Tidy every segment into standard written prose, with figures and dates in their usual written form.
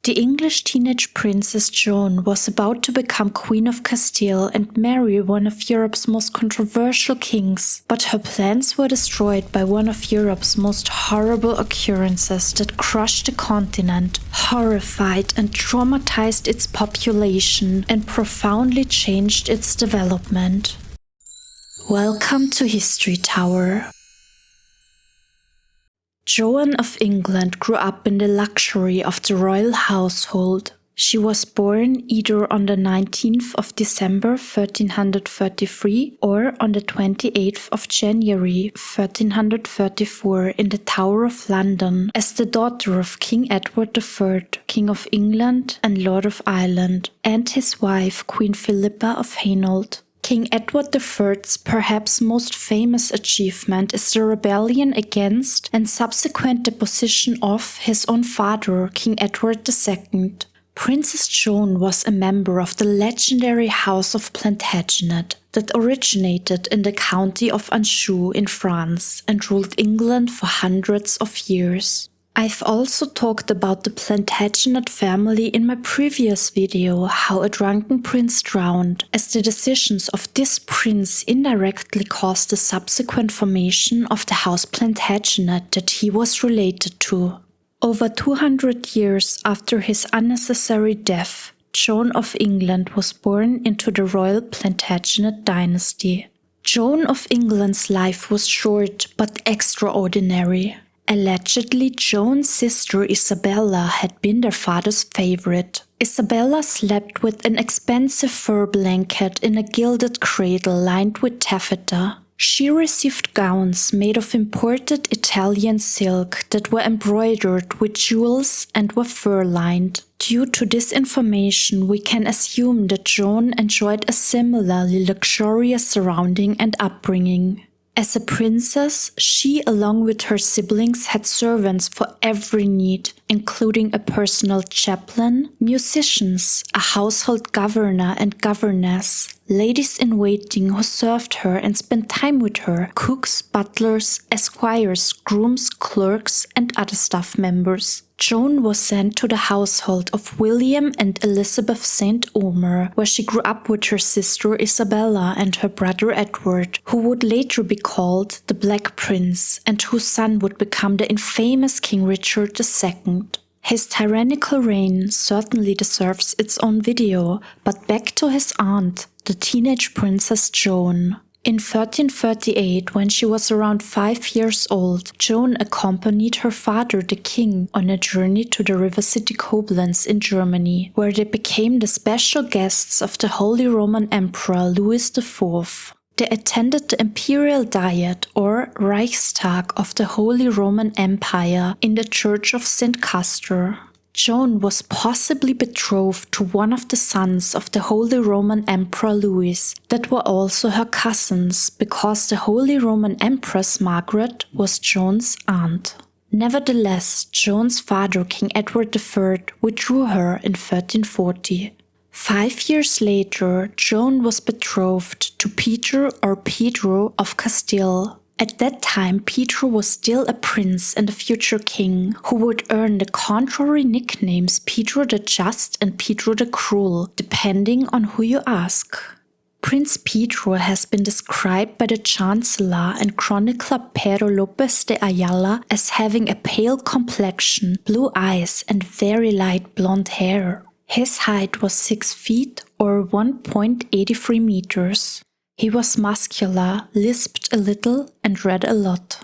The English teenage princess Joan was about to become Queen of Castile and marry one of Europe's most controversial kings, but her plans were destroyed by one of Europe's most horrible occurrences that crushed the continent, horrified and traumatized its population, and profoundly changed its development. Welcome to History Tower. Joan of England grew up in the luxury of the royal household. She was born either on the 19th of December 1333 or on the 28th of January 1334 in the Tower of London as the daughter of King Edward III, King of England and Lord of Ireland, and his wife Queen Philippa of Hainault. King Edward III's perhaps most famous achievement is the rebellion against and subsequent deposition of his own father, King Edward II. Princess Joan was a member of the legendary House of Plantagenet that originated in the county of Anjou in France and ruled England for hundreds of years. I've also talked about the Plantagenet family in my previous video, how a drunken prince drowned, as the decisions of this prince indirectly caused the subsequent formation of the House Plantagenet that he was related to. Over 200 years after his unnecessary death, Joan of England was born into the royal Plantagenet dynasty. Joan of England's life was short but extraordinary. Allegedly, Joan's sister Isabella had been their father's favorite. Isabella slept with an expensive fur blanket in a gilded cradle lined with taffeta. She received gowns made of imported Italian silk that were embroidered with jewels and were fur-lined. Due to this information, we can assume that Joan enjoyed a similarly luxurious surrounding and upbringing. As a princess, she, along with her siblings, had servants for every need, including a personal chaplain, musicians, a household governor and governess, ladies-in-waiting who served her and spent time with her, cooks, butlers, esquires, grooms, clerks, and other staff members. Joan was sent to the household of William and Elizabeth St. Omer, where she grew up with her sister Isabella and her brother Edward, who would later be called the Black Prince and whose son would become the infamous King Richard II. His tyrannical reign certainly deserves its own video, but back to his aunt, the teenage Princess Joan. In 1338, when she was around 5 years old, Joan accompanied her father, the king, on a journey to the river city Koblenz in Germany, where they became the special guests of the Holy Roman Emperor Louis IV. They attended the Imperial Diet, or Reichstag, of the Holy Roman Empire in the Church of St. Castor. Joan was possibly betrothed to one of the sons of the Holy Roman Emperor Louis that were also her cousins, because the Holy Roman Empress Margaret was Joan's aunt. Nevertheless, Joan's father, King Edward III, withdrew her in 1340. 5 years later, Joan was betrothed to Peter or Pedro of Castile. At that time, Pedro was still a prince and a future king, who would earn the contrary nicknames Pedro the Just and Pedro the Cruel, depending on who you ask. Prince Pedro has been described by the Chancellor and chronicler Pedro López de Ayala as having a pale complexion, blue eyes, and very light blonde hair. His height was 6 feet or 1.83 meters. He was muscular, lisped a little, and read a lot.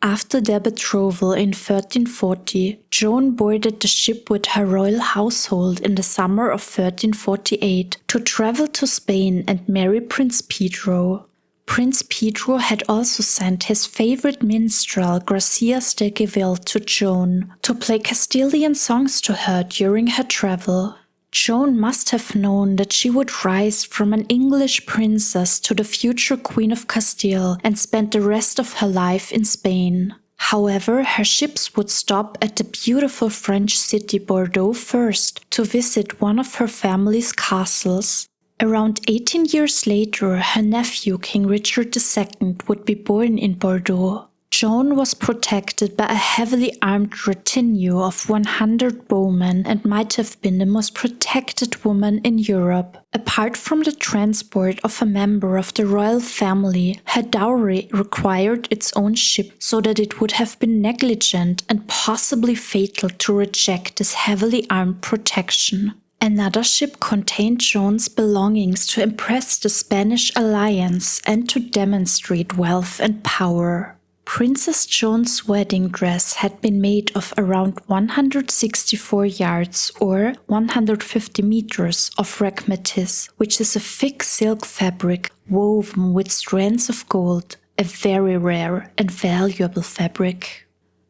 After their betrothal in 1340, Joan boarded the ship with her royal household in the summer of 1348 to travel to Spain and marry Prince Pedro. Prince Pedro had also sent his favorite minstrel Gracias de Gevil to Joan to play Castilian songs to her during her travel. Joan must have known that she would rise from an English princess to the future Queen of Castile and spend the rest of her life in Spain. However, her ships would stop at the beautiful French city Bordeaux first to visit one of her family's castles. Around 18 years later, her nephew King Richard II would be born in Bordeaux. Joan was protected by a heavily armed retinue of 100 bowmen and might have been the most protected woman in Europe. Apart from the transport of a member of the royal family, her dowry required its own ship, so that it would have been negligent and possibly fatal to reject this heavily armed protection. Another ship contained Joan's belongings to impress the Spanish alliance and to demonstrate wealth and power. Princess Joan's wedding dress had been made of around 164 yards or 150 meters of rachmatis, which is a thick silk fabric woven with strands of gold, a very rare and valuable fabric.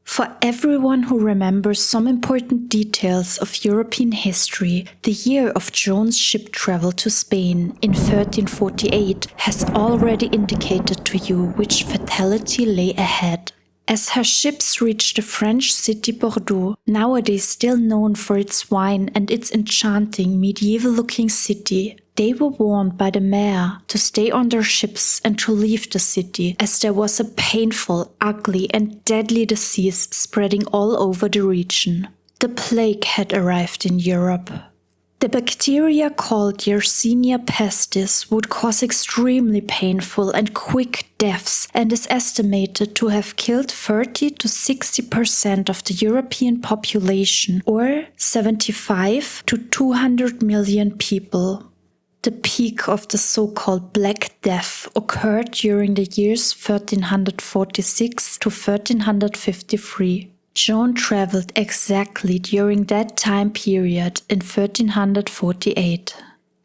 For everyone who remembers some important details of European history, the year of Joan's ship travel to Spain in 1348 has already indicated to you which fatality lay ahead. As her ships reached the French city Bordeaux, nowadays still known for its wine and its enchanting medieval-looking city, they were warned by the mayor to stay on their ships and to leave the city, as there was a painful, ugly and deadly disease spreading all over the region. The plague had arrived in Europe. The bacteria called Yersinia pestis would cause extremely painful and quick deaths and is estimated to have killed 30 to 60% of the European population, or 75 to 200 million people. The peak of the so-called Black Death occurred during the years 1346 to 1353. Joan traveled exactly during that time period in 1348.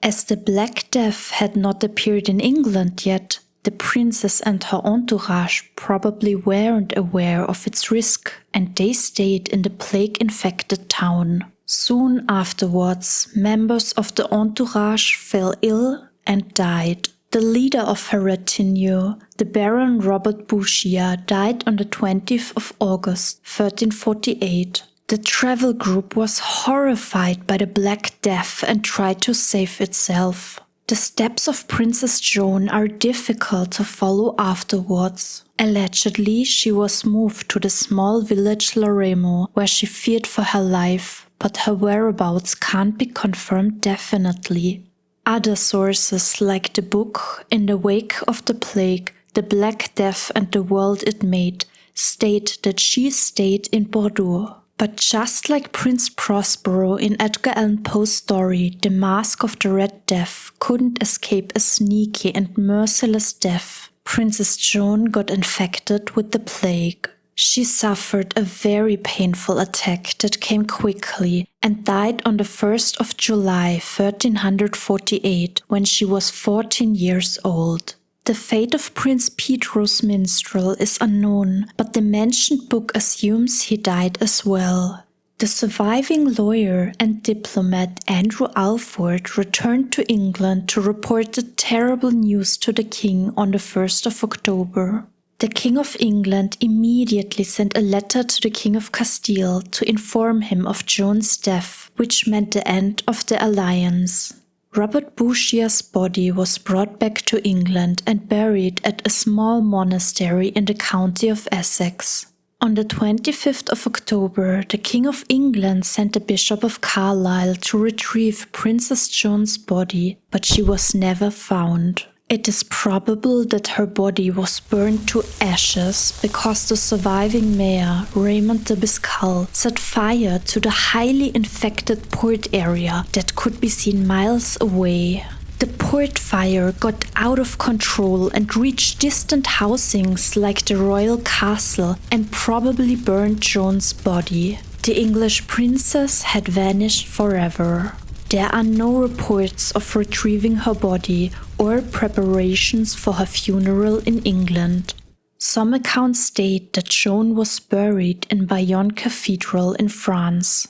As the Black Death had not appeared in England yet, the princess and her entourage probably weren't aware of its risk, and they stayed in the plague-infected town. Soon afterwards, members of the entourage fell ill and died. The leader of her retinue, the Baron Robert Bouchier, died on the 20th of August, 1348. The travel group was horrified by the Black Death and tried to save itself. The steps of Princess Joan are difficult to follow afterwards. Allegedly, she was moved to the small village Loremo, where she feared for her life, but her whereabouts can't be confirmed definitely. Other sources, like the book In the Wake of the Plague, The Black Death and the World It Made, state that she stayed in Bordeaux. But just like Prince Prospero in Edgar Allan Poe's story, The Mask of the Red Death couldn't escape a sneaky and merciless death. Princess Joan got infected with the plague. She suffered a very painful attack that came quickly and died on the 1st of July 1348 when she was 14 years old. The fate of Prince Pedro's minstrel is unknown, but the mentioned book assumes he died as well. The surviving lawyer and diplomat Andrew Alford returned to England to report the terrible news to the king on the 1st of October. The King of England immediately sent a letter to the King of Castile to inform him of Joan's death, which meant the end of the alliance. Robert Bouchier's body was brought back to England and buried at a small monastery in the county of Essex. On the 25th of October, the King of England sent the Bishop of Carlisle to retrieve Princess Joan's body, but she was never found. It is probable that her body was burned to ashes because the surviving mayor, Raymond de Biscal, set fire to the highly infected port area that could be seen miles away. The port fire got out of control and reached distant housings like the royal castle and probably burned Joan's body. The English princess had vanished forever. There are no reports of retrieving her body or preparations for her funeral in England. Some accounts state that Joan was buried in Bayonne Cathedral in France.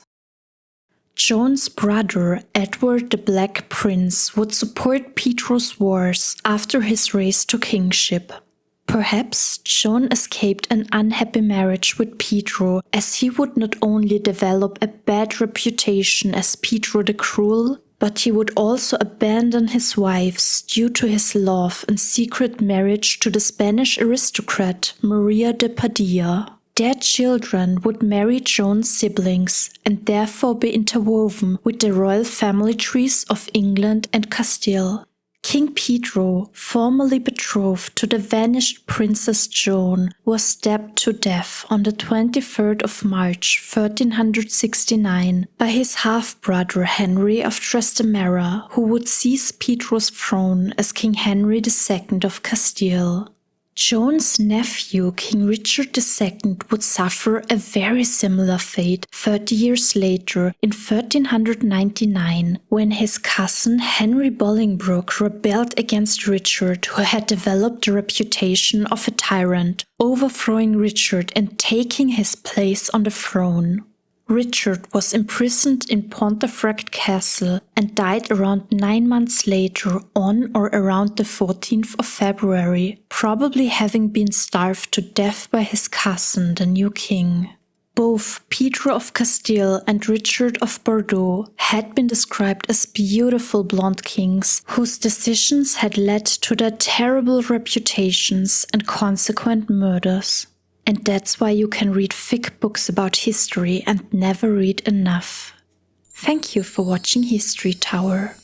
Joan's brother, Edward the Black Prince, would support Pedro's wars after his race to kingship. Perhaps Joan escaped an unhappy marriage with Pedro, as he would not only develop a bad reputation as Pedro the Cruel, But he would also abandon his wives due to his love and secret marriage to the Spanish aristocrat Maria de Padilla. Their children would marry Joan's siblings and therefore be interwoven with the royal family trees of England and Castile. King Pedro, formerly betrothed to the vanished Princess Joan, was stabbed to death on the 23rd of March 1369 by his half-brother Henry of Trastamara, who would seize Pedro's throne as King Henry II of Castile. Joan's nephew, King Richard II, would suffer a very similar fate 30 years later in 1399, when his cousin Henry Bolingbroke rebelled against Richard, who had developed the reputation of a tyrant, overthrowing Richard and taking his place on the throne. Richard was imprisoned in Pontefract Castle and died around 9 months later on or around the 14th of February, probably having been starved to death by his cousin, the new king. Both Pedro of Castile and Richard of Bordeaux had been described as beautiful blonde kings whose decisions had led to their terrible reputations and consequent murders. And that's why you can read thick books about history and never read enough. Thank you for watching History Tower.